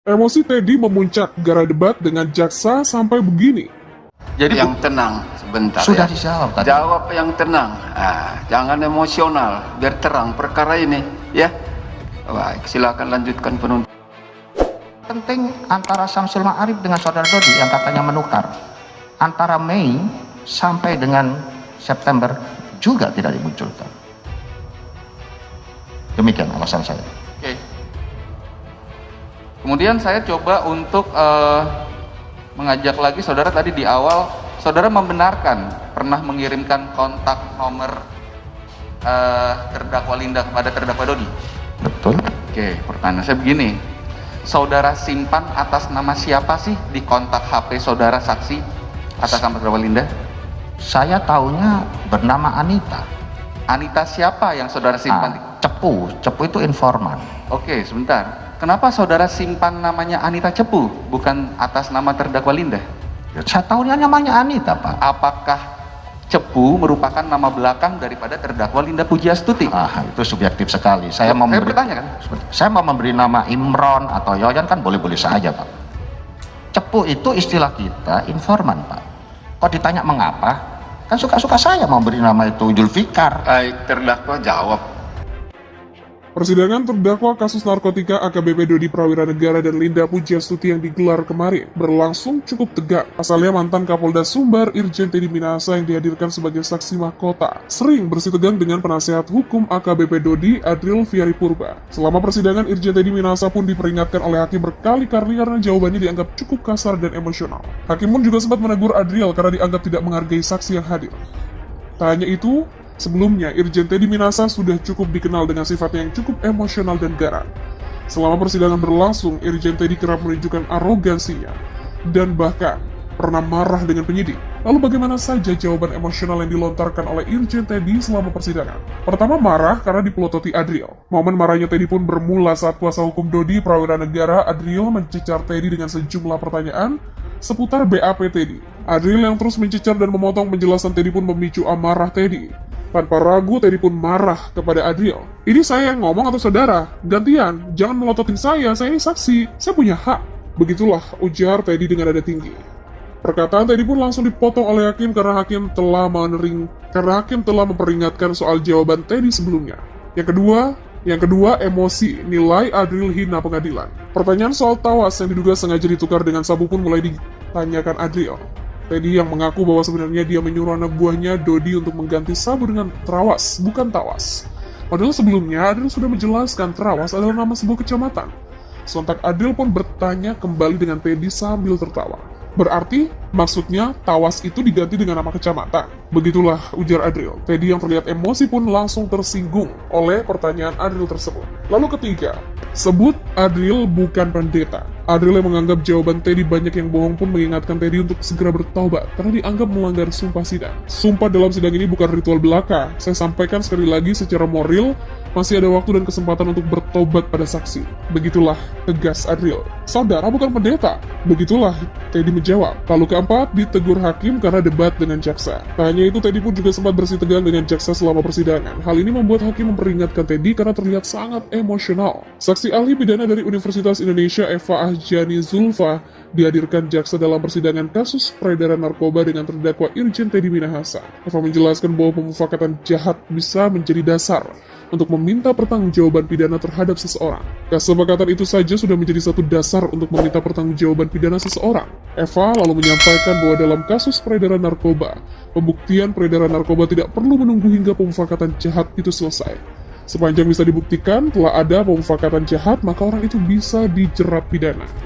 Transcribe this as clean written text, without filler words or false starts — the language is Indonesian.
Emosi Teddy memuncak gara debat dengan jaksa sampai begini. Jadi yang tenang sebentar. Sudah ya. dijawab tadi. Jawab yang tenang. Jangan emosional, biar terang perkara ini, ya. Baik, silakan lanjutkan penuntut. Penting antara Syamsul Ma'arif dengan saudara Dodi yang katanya menukar. Antara Mei sampai dengan September juga tidak dimunculkan. Demikian alasan saya. Oke. Kemudian saya coba untuk mengajak lagi saudara tadi di awal, saudara membenarkan pernah mengirimkan kontak nomor terdakwa Linda kepada terdakwa Dodi. Betul. Oke, pertanyaan saya begini, saudara simpan atas nama siapa sih di kontak HP saudara saksi atas nama terdakwa Linda? Saya tahunya bernama Anita. Anita siapa yang saudara simpan? Cepu itu informan. Oke, sebentar. Kenapa saudara simpan namanya Anita Cepu, bukan atas nama terdakwa Linda? Saya tahunya namanya Anita, Pak. Apakah Cepu merupakan nama belakang daripada terdakwa Linda Pujiastuti? Itu subjektif sekali. Saya bertanya kan? Saya mau memberi nama Imron atau Yoyan kan boleh-boleh saja, Pak. Cepu itu istilah kita informan, Pak. Kok ditanya mengapa? Kan suka-suka saya mau beri nama itu Julfikar. Baik, terdakwa jawab. Persidangan terdakwa kasus narkotika AKBP Dodi Prawira Negara dan Linda Pujiastuti yang digelar kemarin berlangsung cukup tegak. Pasalnya mantan Kapolda Sumbar Irjen Teddy Minahasa yang dihadirkan sebagai saksi mahkota sering bersitegang dengan penasehat hukum AKBP Dodi Adril Fiari Purba. Selama persidangan, Irjen Teddy Minahasa pun diperingatkan oleh hakim berkali-kali karena jawabannya dianggap cukup kasar dan emosional. Hakim pun juga sempat menegur Adril karena dianggap tidak menghargai saksi yang hadir. Tak hanya itu, sebelumnya, Irjen Teddy Minahasa sudah cukup dikenal dengan sifatnya yang cukup emosional dan garang. Selama persidangan berlangsung, Irjen Teddy kerap menunjukkan arogansinya dan bahkan pernah marah dengan penyidik. Lalu bagaimana saja jawaban emosional yang dilontarkan oleh Irjen Teddy selama persidangan? Pertama, marah karena dipelototi Adril. Momen marahnya Teddy pun bermula saat kuasa hukum Dodi Prawira Negara Adril mencecar Teddy dengan sejumlah pertanyaan seputar BAP Teddy. Adril yang terus mencecar dan memotong penjelasan Teddy pun memicu amarah Teddy. Tanpa ragu, Teddy pun marah kepada Adril. Ini saya yang ngomong atau saudara? Gantian, jangan melototin saya ini saksi, saya punya hak. Begitulah ujar Teddy dengan nada tinggi. Perkataan Teddy pun langsung dipotong oleh hakim karena hakim telah memperingatkan soal jawaban Teddy sebelumnya. Yang kedua, emosi, nilai Adril hina pengadilan. Pertanyaan soal tawas yang diduga sengaja ditukar dengan sabu pun mulai ditanyakan Adril. Teddy yang mengaku bahwa sebenarnya dia menyuruh anak buahnya Dodi untuk mengganti sabu dengan Trawas, bukan Tawas. Padahal sebelumnya Adril sudah menjelaskan Trawas adalah nama sebuah kecamatan. Sontak Adril pun bertanya kembali dengan Teddy sambil tertawa. Berarti maksudnya Tawas itu diganti dengan nama kecamatan. Begitulah ujar Adril. Teddy yang terlihat emosi pun langsung tersinggung oleh pertanyaan Adril tersebut. Lalu ketiga, sebut Adril bukan pendeta. Adril yang menganggap jawaban Teddy banyak yang bohong pun mengingatkan Teddy untuk segera bertaubat karena dianggap melanggar sumpah sidang. Sumpah dalam sidang ini bukan ritual belaka. Saya sampaikan sekali lagi secara moral, masih ada waktu dan kesempatan untuk bertobat pada saksi. Begitulah tegas Adril. Saudara bukan pendeta. Begitulah Teddy menjawab. Lalu keempat, ditegur hakim karena debat dengan jaksa. Tak hanya itu, Teddy pun juga sempat bersitegang dengan jaksa selama persidangan. Hal ini membuat hakim memperingatkan Teddy karena terlihat sangat emosional. Saksi ahli pidana dari Universitas Indonesia Eva Ahjani Zulfa dihadirkan jaksa dalam persidangan kasus peredaran narkoba dengan terdakwa Irjen Teddy Minahasa. Eva menjelaskan bahwa pemufakatan jahat bisa menjadi dasar untuk meminta pertanggungjawaban pidana terhadap seseorang. Kesepakatan itu saja sudah menjadi satu dasar untuk meminta pertanggungjawaban pidana seseorang. Eva lalu menyampaikan bahwa dalam kasus peredaran narkoba, pembuktian peredaran narkoba tidak perlu menunggu hingga pemufakatan jahat itu selesai. Sepanjang bisa dibuktikan telah ada pemufakatan jahat, maka orang itu bisa dijerat pidana.